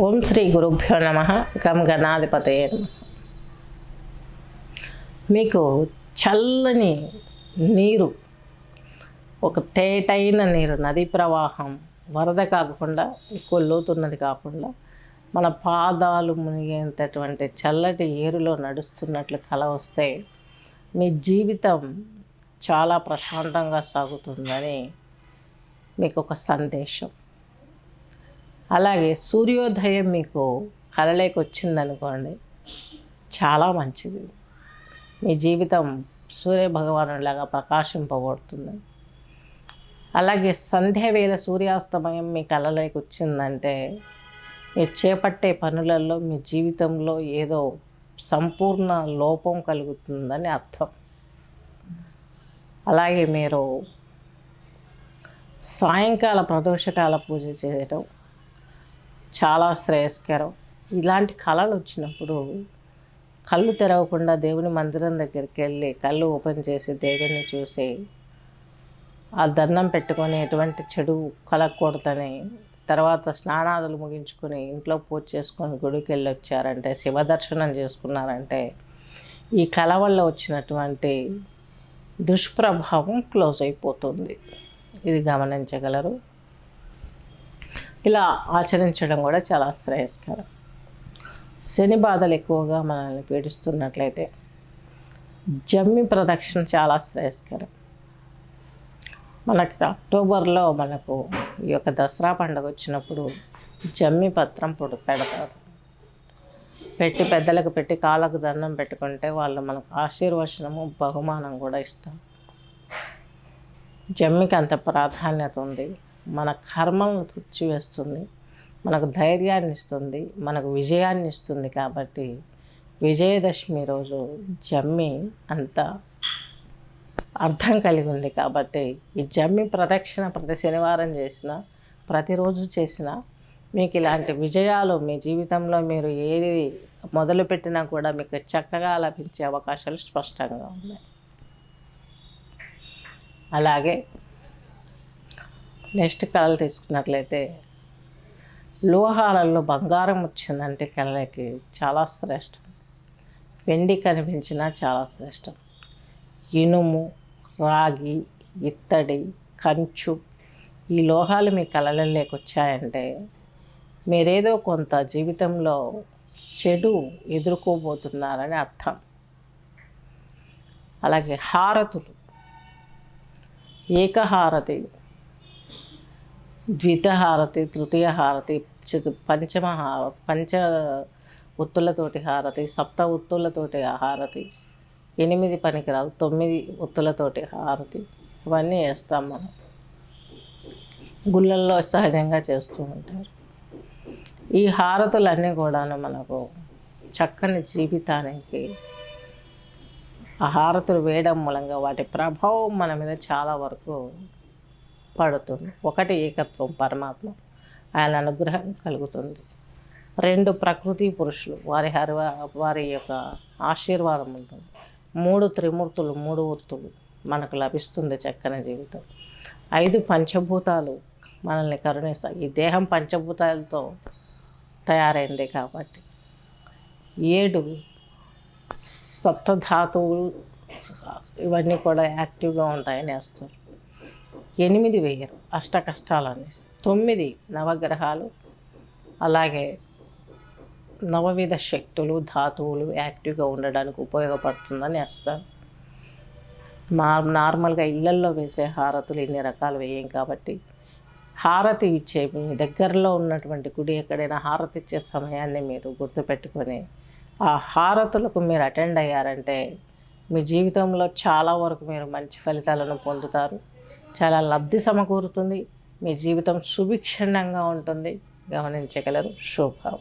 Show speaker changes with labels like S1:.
S1: ఓం శ్రీ గురుభ్యో నమః. గం గణాధిపతయే నమః. మీకు చల్లని నీరు, ఒక తేటైన నీరు, నదీ ప్రవాహం, వరద కాకుండా ఎక్కువ లోతున్నది కాకుండా మన పాదాలు మునిగేంతటువంటి చల్లటి ఏరులో నడుస్తున్నట్లు కల వస్తే మీ జీవితం చాలా ప్రశాంతంగా సాగుతుందని మీకు ఒక సందేశం. అలాగే సూర్యోదయం మీకు కలలోకి వచ్చిందనుకోండి, చాలా మంచిది. మీ జీవితం సూర్యభగవానులాగా ప్రకాశింపబడుతుంది. అలాగే సంధ్యావేళ సూర్యాస్తమయం మీ కలలోకి వచ్చిందంటే మీరు చేపట్టే పనులలో మీ జీవితంలో ఏదో సంపూర్ణ లోపం కలుగుతుందని అర్థం. అలాగే మీరు సాయంకాల ప్రదోషకాల పూజ చేయడం చాలా శ్రేయస్కరం. ఇలాంటి కళలు వచ్చినప్పుడు కళ్ళు తెరవకుండా దేవుని మందిరం దగ్గరికి వెళ్ళి కళ్ళు ఓపెన్ చేసి దేవుని చూసి ఆ దండం పెట్టుకొని ఎటువంటి చెడు కలగకూడదని, తర్వాత స్నానాదులు ముగించుకొని ఇంట్లో పూజ చేసుకొని గుడికి వెళ్ళి వచ్చారంటే, శివదర్శనం చేసుకున్నారంటే ఈ కళ వల్ల వచ్చినటువంటి దుష్ప్రభావం క్లోజ్ అయిపోతుంది. ఇది గమనించగలరు. ఇలా ఆచరించడం కూడా చాలా శ్రేయస్కరం. శని బాధలు ఎక్కువగా మనల్ని పీడిస్తున్నట్లయితే జమ్మి ప్రదక్షిణ చాలా శ్రేయస్కరం. మనకి అక్టోబర్లో మనకు ఈ యొక్క దసరా పండుగ వచ్చినప్పుడు జమ్మి పత్రం పెడతారు. పెట్టి పెద్దలకు పెట్టి కాళ్ళకు దండం పెట్టుకుంటే వాళ్ళు మనకు ఆశీర్వచనము, బహుమానం కూడా ఇస్తారు. జమ్మికి అంత ప్రాధాన్యత ఉంది. మన కర్మలను తుడిచివేస్తుంది, మనకు ధైర్యాన్ని ఇస్తుంది, మనకు విజయాన్ని ఇస్తుంది. కాబట్టి విజయదశమి రోజు జమ్మి అంత అర్థం కలిగి ఉంది. కాబట్టి ఈ జమ్మి ప్రదక్షిణ ప్రతి శనివారం చేసినా, ప్రతిరోజు చేసినా మీకు ఇలాంటి విజయాలు మీ జీవితంలో మీరు ఏది మొదలుపెట్టినా కూడా మీకు చక్కగా లభించే అవకాశాలు స్పష్టంగా ఉన్నాయి. అలాగే నెక్స్ట్ కళలు తీసుకున్నట్లయితే, లోహాలలో బంగారం వచ్చిందంటే కళలకి చాలా శ్రేష్టం. వెండి కనిపించినా చాలా శ్రేష్టం. ఇనుము, రాగి, ఇత్తడి, కంచు, ఈ లోహాలు మీ కళలలోకి వచ్చాయంటే మీరేదో కొంత జీవితంలో చెడు ఎదుర్కోబోతున్నారని అర్థం. అలాగే హారతులు, ఏకహారతి, ద్వితహారతి, తృతీయ హారతి, పంచ ఒత్తులతోటి హారతి, సప్త ఒత్తులతోటి హారతి, 8 పనికిరాదు 9 ఒత్తులతోటి హారతి, ఇవన్నీ వేస్తాం మనం. గుళ్ళల్లో సహజంగా చేస్తూ ఉంటారు. ఈ హారతులన్నీ కూడాను మనకు చక్కని జీవితానికి ఆ హారతులు వేయడం మూలంగా వాటి ప్రభావం మన మీద చాలా వరకు పడుతుంది. ఒకటి ఏకత్వం, పరమాత్మ, ఆయన అనుగ్రహం కలుగుతుంది. 2 ప్రకృతి పురుషులు, వారి యొక్క ఆశీర్వాదం ఉంటుంది. 3 త్రిమూర్తులు, 3 ఒత్తులు మనకు లభిస్తుంది చక్కని జీవితం. 5 పంచభూతాలు మనల్ని కరుణిస్తాయి. ఈ దేహం పంచభూతాలతో తయారైంది కాబట్టి 7 సప్తధాతువులు ఇవన్నీ కూడా యాక్టివ్గా ఉంటాయని వేస్తారు. 8 వేయరు అష్ట కష్టాలని. 9 నవగ్రహాలు, అలాగే నవవిధ శక్తులు, ధాతువులు యాక్టివ్గా ఉండడానికి ఉపయోగపడుతుందని వేస్తారు. నార్మల్గా ఇళ్ళల్లో వేసే హారతులు ఇన్ని రకాలు వేయం కాబట్టి హారతి ఇచ్చే మీ దగ్గరలో ఉన్నటువంటి గుడి ఎక్కడైనా హారతి ఇచ్చే సమయాన్ని మీరు గుర్తుపెట్టుకొని ఆ హారతులకు మీరు అటెండ్ అయ్యారంటే మీ జీవితంలో చాలా వరకు మీరు మంచి ఫలితాలను పొందుతారు. చాలా లబ్ధి సమకూరుతుంది. మీ జీవితం సుభిక్షణంగా ఉంటుంది. గమనించగలరు. శుభం.